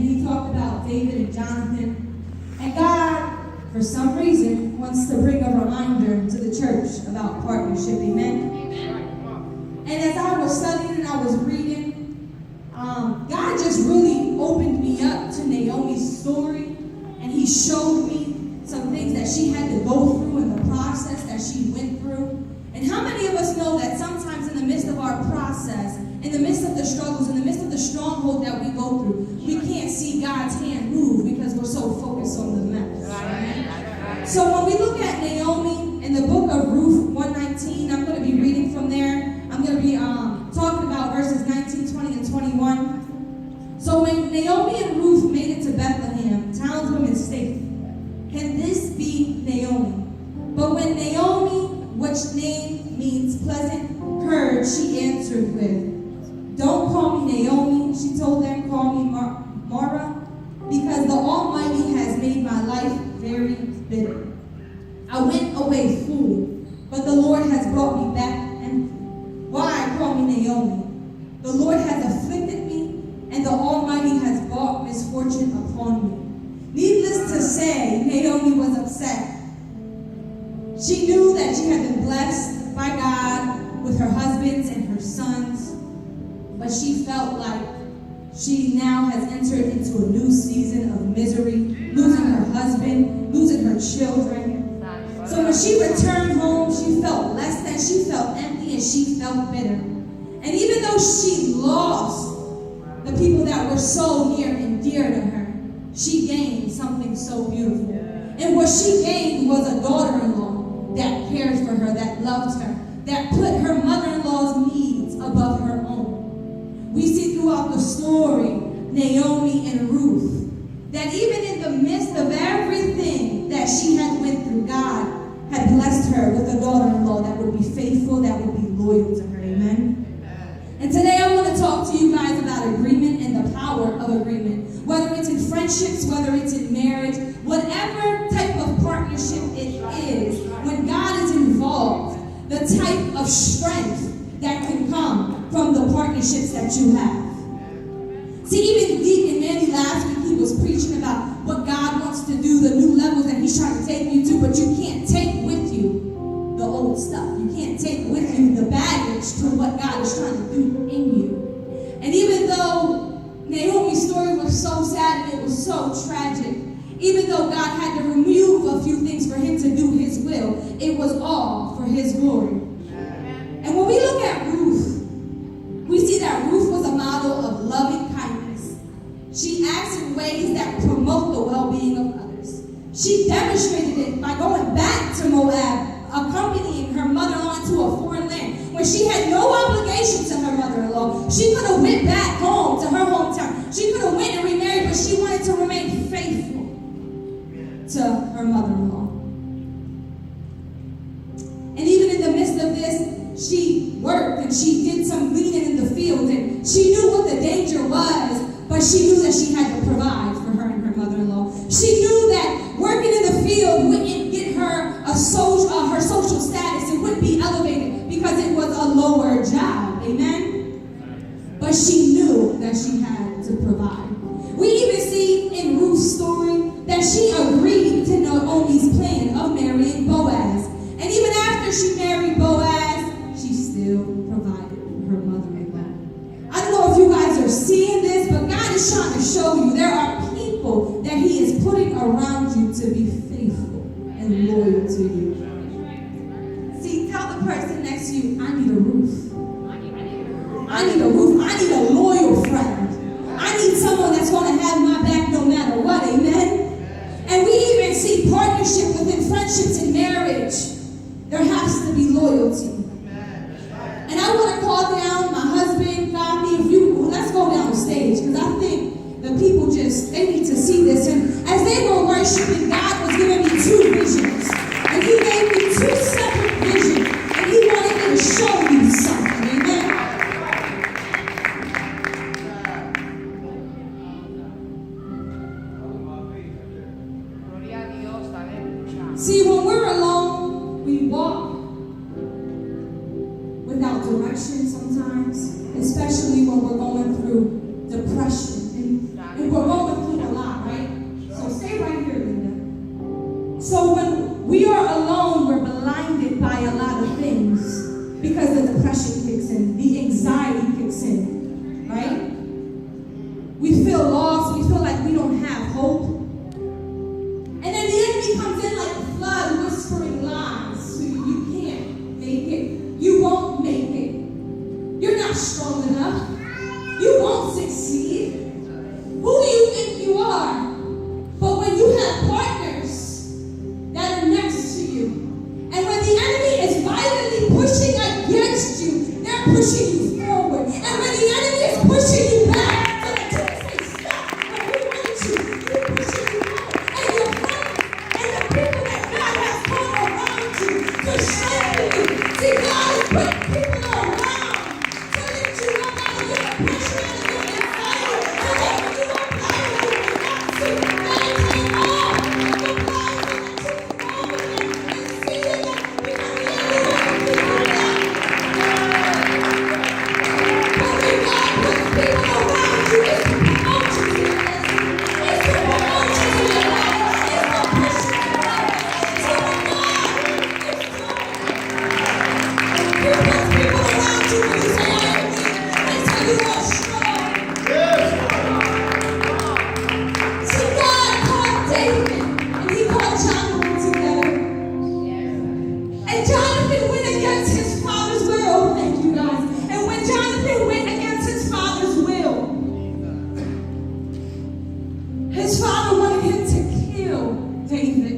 he talked about David and Jonathan. And God, for some reason, wants to bring a reminder to the church about partnership. Amen? And as I was studying and I was reading, God just really opened me up to Naomi's story. And he showed me some things that she had to go through in the process that she went through. And how many of us know that sometimes in the midst of our process, in the midst of the struggles, in the midst of the stronghold that we go through, we can't see God's hand move because we're so focused on the mess. Right? So when we look at Naomi in the book of Ruth 119, I'm going to be reading from there. I'm going to be talking about verses 19, 20, and 21. So when Naomi and Ruth made it to Bethlehem, townswomen stated, "Can this be Naomi?" But when Naomi, which name means pleasant, heard, she answered with, "Don't call me Naomi," she told them, "call me Mara, because the Almighty has made my life very bitter. I went away full, but the Lord has brought me back empty. Why call me Naomi? The Lord has afflicted me, and the Almighty has brought misfortune upon me." Needless to say, Naomi was upset. She knew that she had been blessed by God with her husbands and her sons, but she felt like she now has entered into a new season of misery, losing her husband, losing her children. So when she returned home, she felt less than, she felt empty, and she felt bitter. And even though she lost the people that were so near and dear to her, she gained something so beautiful. And what she gained was a daughter-in-law that cared for her, that loved her, that put her mother-in-law's needs above her own. We see throughout the story, Naomi and Ruth, that even in the midst of everything that she had went through, God had blessed her with a daughter-in-law that would be faithful, that would be loyal to her. Amen? And today I want to talk to you guys about agreement and the power of agreement. Whether it's in friendships, whether it's in marriage, whatever type of partnership it is, when God is involved, the type of strength that can come from the partnerships that you have. See, even Deacon Manny last week, he was preaching about what God wants to do, the new levels that he's trying to take you to, but you can't take with you the old stuff. You can't take with you the baggage to what God is trying to do in you. And even though Naomi's story was so sad and it was so tragic, even though God had to remove a few things for him to do his will, it was all for his glory. And when we look at Ruth, we see that Ruth was a model of loving kindness. She acts in ways that promote the well-being of others. She demonstrated it by going back to Moab, accompanying her mother-in-law to a foreign land when she had no obligation to her mother-in-law. She could have went back home to her hometown. She could have went and remarried, but she wanted to remain faithful to her mother-in-law. And even in the midst of this, she worked and she did some gleaning in the field, and she knew what the danger was, but she knew that she had to provide for her and her mother-in-law. She knew that working in the field wouldn't get her her social status. It wouldn't be elevated because it was a lower job. Amen? But she knew that she had to provide. We even see in Ruth's story that she agreed to Naomi's plan of marrying Boaz. And even after she married Boaz, she still provided her mother-in-law. I don't know if you guys are seeing this, but God is trying to show you there are people that he is putting around you to be faithful and loyal to you. See, tell the person next to you, I need a Ruth. I need a Ruth. I need a loyal friend. I need someone that's going to have my back no matter what. Amen? And we even see partnership within friendships and marriage. There has to be loyalty. And I want to call down my husband, Bobby, let's go down the stage, because I think the people they need to see this. And as they were worshiping, God was giving me two visions. And he gave me two separate visions. And he wanted me to show you something. Amen? See, when we're alone, we walk without direction sometimes, especially when we're going through depression and we're going because the depression kicks in, the anxiety kicks in, right? We feel lost, we feel like we don't have hope. And then the enemy comes in like a flood, whispering lies to you. You can't make it. You won't make it. You're not strong enough. You won't succeed. Who do you think you are? But when you have partners that are next to you, and when the enemy is violently pushing against you, they're pushing you forward. And when the enemy is pushing you back, so that you can say stop, but we want you, they're pushing you forward. And your friends and the people that God has put around you to strengthen you. See, God has put people around to lift you up out of your depression and your anxiety, so that when you are down, you will not see maintain all the blessings that you can over there and see it because the enemy wants to do that. But when God puts people around you, it's to promote you to your destiny. It's to promote you to your life. It's to push you to your life. So when God is doing it, He puts people around you when you say, I am weak, until you are strong. See, God called David, and He called Jonathan together. And Jonathan went against his father's will. Thank you, guys. And when Jonathan went against his father's will, his father wanted him to kill David,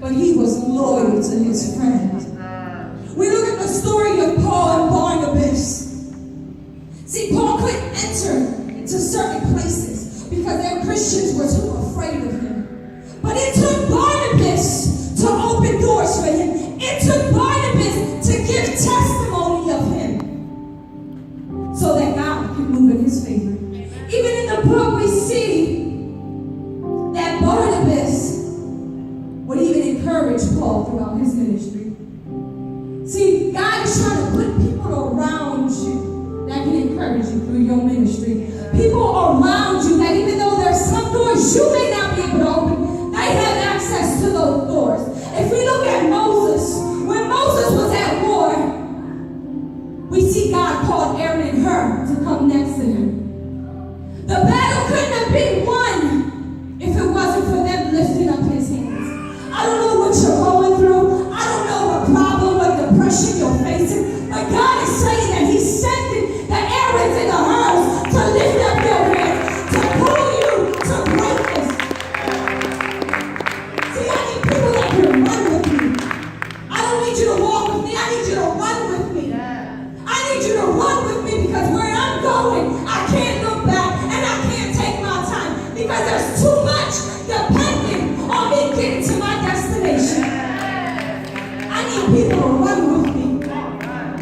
but he was loyal to his friend. We look at the story of Paul and Barnabas. See, Paul couldn't enter into certain places because their Christians were too afraid of him. But it took Barnabas to open doors for him. It took Barnabas to give testimony of him so that God could move in his favor. Even in the book we see that Barnabas would even encourage Paul throughout his ministry. See, God is trying to put people around you that can encourage you through your ministry. People around you that even though there's some doors you may not be able to open, they have access to those doors. If we look at Moses, when Moses was at war, we see God called Aaron and Hur to come next to him. The battle couldn't have been won if it wasn't for them lifting up his hands. I don't know what you're going through. I don't know what problem, what depression you're facing. But God is saying that He's sending the Aarons and the Hurs to lift up your hands, to pull you to greatness. See, I need people that can run with me. I don't need you to walk with me. I need you to run with me. I need you to run with me because where I'm going, I can't look back and I can't take my time because there's too much depending on me getting to my destination. I need people to run with me.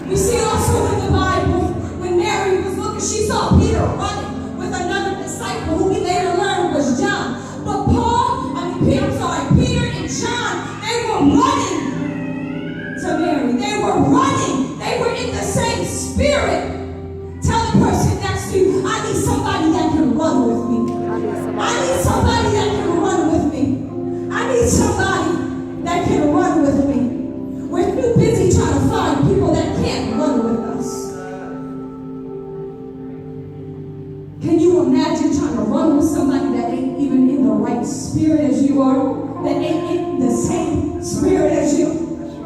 We see also in the Bible, when Mary was looking, she saw Peter running with another disciple who we later learned was John. But Peter and John, they were running to Mary. They were running. They were in the same spirit. Tell the person next to you, I need somebody that can run with me. I need somebody that can run with me. I need somebody that can run with me. We're too busy trying to find people that can't run with us. Can you imagine trying to run with somebody that ain't even in the right spirit as you are? That ain't in the same spirit as you?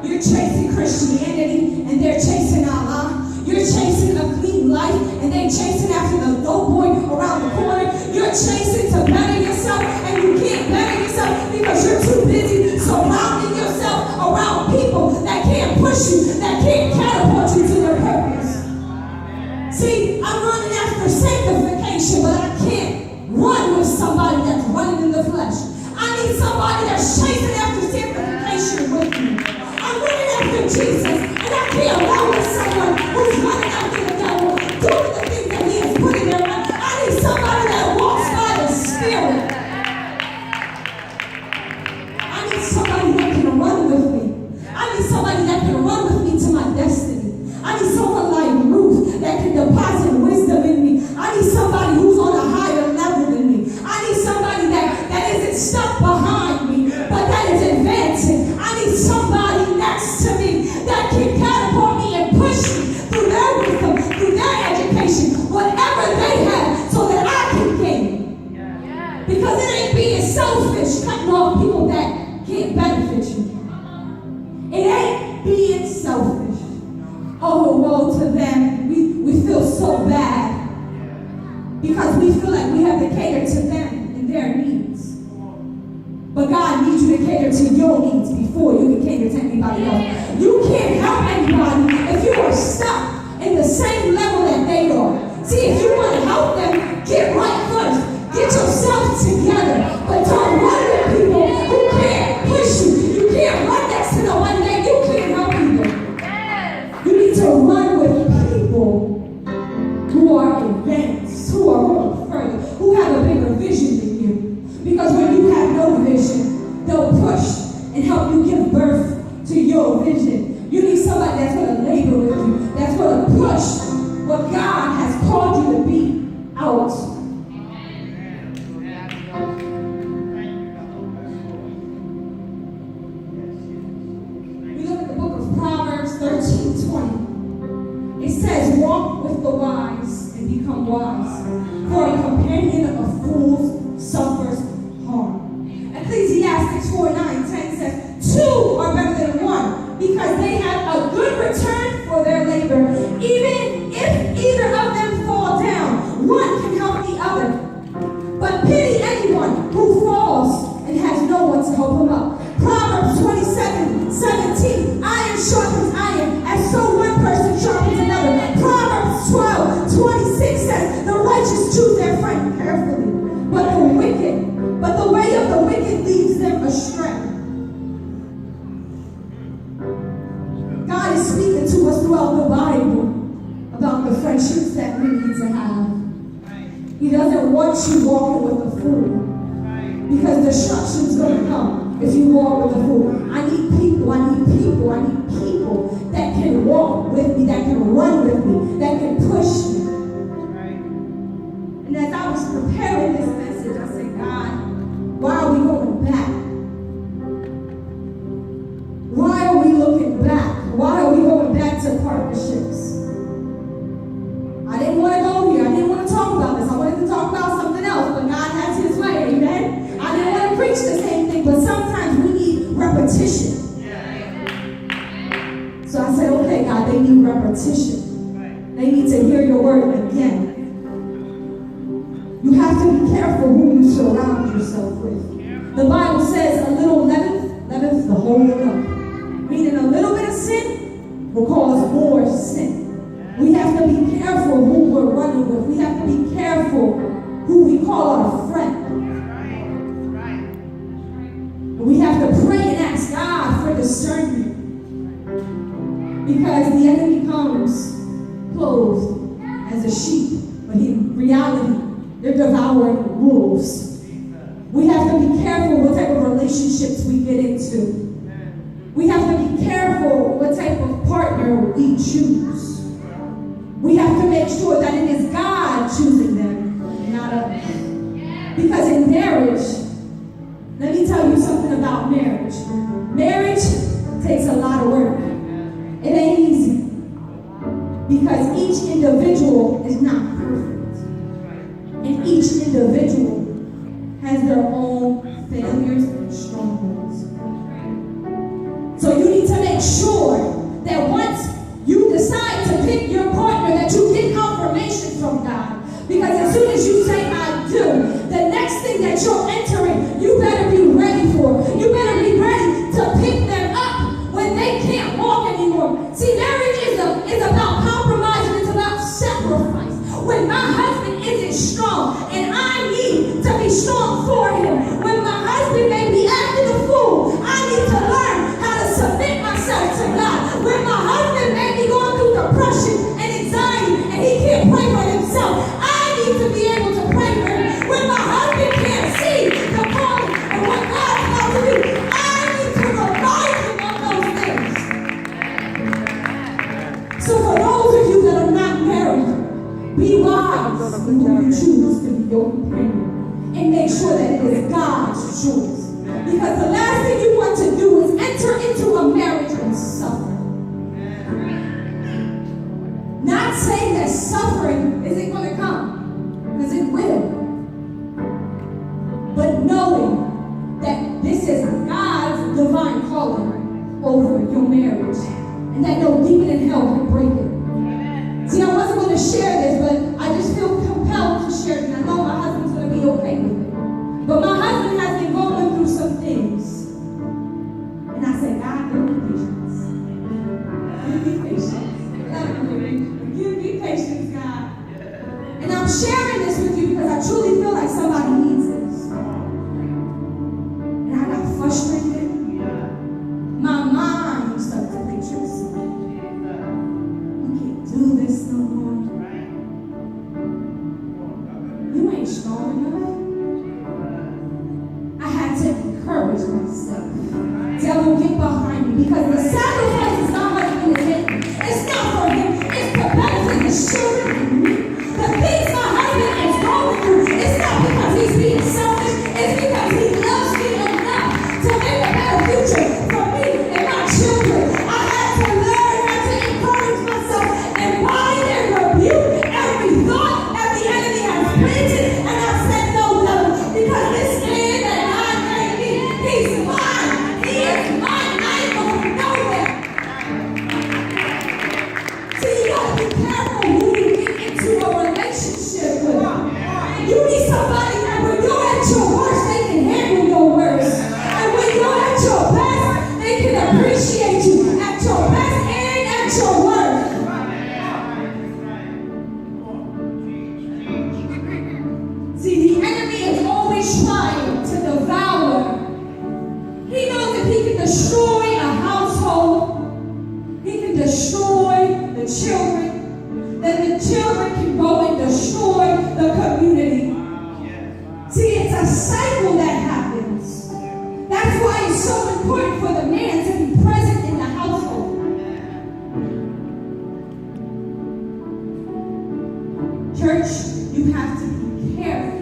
You're chasing Christianity and they're chasing Allah. You're chasing a clean life and they're chasing after the dope boy around the corner. You're chasing to better yourself and you can't better yourself because you're too busy surrounding yourself around people that can't push you, that can't catapult you to your purpose. See, I'm running after sanctification, but I can't run with somebody that's running in the flesh. I need somebody that's chasing after sanctification with me. I'm running after Jesus, and I can't run with someone who's running after the devil, doing the things that He has put in cutting off people that can't benefit you. It ain't being selfish. Oh, woe to them. We feel so bad because we feel like we have to cater to them and their needs. But God needs you to cater to your needs before you can cater to anybody else. You can't help anybody if you are stuck in the same level that they are. See, if you want to help them, get right first. Get yourself together. But don't run with people who can't push you. You can't run next to nobody that you can't help people. You need to run with people who are advanced, who are going further, who have a bigger vision than you. Because when you have no vision, they'll push and help you give birth to your vision. You need somebody that's going to labor with you, that's going to push what God has called you to be out. We look at the book of Proverbs 13:20. It says, walk with the wise and become wise, for a companion of fools suffers harm. Ecclesiastes 4:9-10 says, two are better than one, because they have a good return for their labor. Even if either of them fall down, one can help the other. But pity anyone who falls and has no one to help him up. Proverbs 27:17, iron sharpens iron, as so one person sharpens another. Proverbs 12:26 says, the righteous choose their friend carefully, but the way of the wicked leads them astray. God is speaking to us throughout the Bible about the friendships that we need to have. He doesn't want you walking with a fool, because destruction's going to come if you walk with a fool. I need people that can walk with me, that can run with me, that can push me. And as I was preparing this message, I said, God, why are we going back? Why are we looking back? Why are we going back to partnerships? I didn't want to go here. I didn't want to talk about this. I wanted to talk about something else, but God has his way, amen? I didn't want to preach the same thing, but sometimes we need repetition. So I said, okay, God, they need repetition. They need to hear your word again. You have to be careful who you surround yourself with. The Bible says a little leaveneth the whole lump. Meaning a little bit of sin will cause more sin. We have to be careful who we're running with. We have to be careful who we call our friend. We have to pray and ask God for discernment. Because the enemy comes clothed as a sheep, but in reality, they're devouring wolves. We have to be careful what type of relationships we get into. We have to be careful what type of partner we choose. We have to make sure that it is God choosing them, not us. Because in marriage, let me tell you something about marriage. Marriage takes a lot of work. It ain't easy. Because each individual is not perfect. And each individual has their own failures and strongholds. So you need to make sure that once you decide to pick your partner, that you get confirmation from God. Because as soon as you say, I do, the next thing that you're entering, you better be ready for. You better be ready to pick them up when they can't walk anymore. See, marriage is about compromise and it's about sacrifice. When my husband isn't strong and I need to be strong for him, when my husband may be acting a fool, I need to learn how to submit myself to God. When my husband may be going through depression and anxiety and he can't pray for himself, I need to be able to pray for him. When my husband can't see the calling and what God calls to do, I need to remind him of those things. So for those of you that are not married, be wise in who you choose to be your companion. And make sure that it is God's choice. Because the last thing you want to do is enter into a marriage and suffer. Not saying that suffering isn't going to come, because it will. But knowing that marriage, and that no demon in hell can break it. See, I wasn't going to share this, but I just feel compelled to share it, and I know my husband's going to be okay with it. But my husband has been going through some things. And I said, God, give me patience. Give me patience. Give me patience, God. And I'm sharing this with you because I truly feel like somebody needs this. And I got frustrated. My mind started to picture something. We can't do this no more. You ain't strong enough. I had to encourage myself. Devil, get behind me, because the sacrifice is not husband and him. It's not for him. It's to benefit the children and me. The things my husband is going through, it's not because he's being selfish. It's because he loves me enough to make a better future for me and my children. I had to learn how to encourage myself and bind and rebuke every thought that the enemy has planted. And I said, no, devil, because this man that God gave me, he's mine. He is mine. I ain't going nowhere. See, you gotta be careful who you get into a relationship with. You need somebody that when you're at your worst, they can handle your worst. And when you're at your best, they can appreciate you at your best and at your worst. See, the enemy is always trying to devour. He knows if he can destroy a household, he can destroy the children, then the children can go and destroy the community. See, it's a cycle that happens. That's why it's so important for the man to be present in the household. Church, you have to be careful.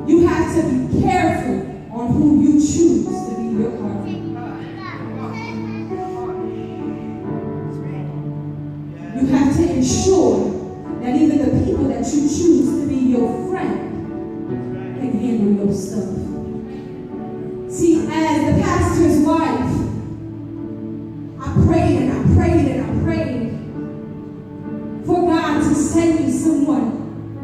You have to be careful on who you choose to be your partner. You have to ensure that even the people that you choose to be your friend can handle your stuff. See, as the pastor's wife, I prayed and I prayed and I prayed for God to send me someone.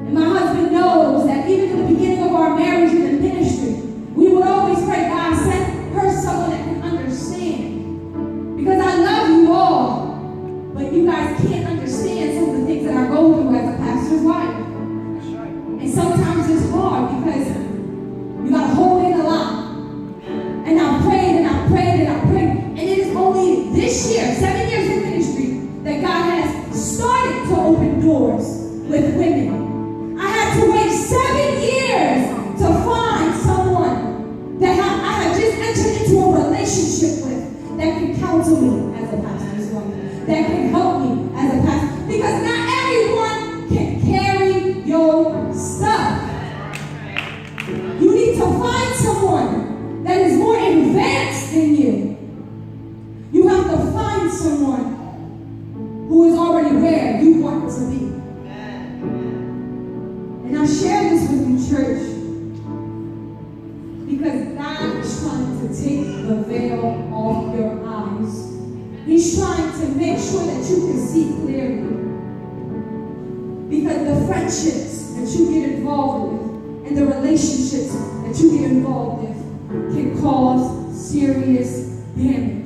And my husband knows that even in the beginning of our marriage in the ministry, we would always pray, God, send her someone that can understand. Because I love you all, but you guys can't understand some of the things that I go through as a pastor's wife. And sometimes it's hard because you got to hold in a lot. And I prayed and I prayed and I prayed. And it is only this year, 7 years in ministry, that God has started to open doors with women. I had to wait 7 years to find someone that I had just entered into a relationship with that can counsel me as a pastor's wife, that can help me as a pastor. Because not everyone can carry your stuff. You need to find someone that is more advanced than you. You have to find someone who is already where you want to be. And I share this with you, church, because God is trying to take the veil off your eyes. He's trying to make sure that you can see clearly. Because the friendships that you get involved with and the relationships that you get involved with can cause serious damage.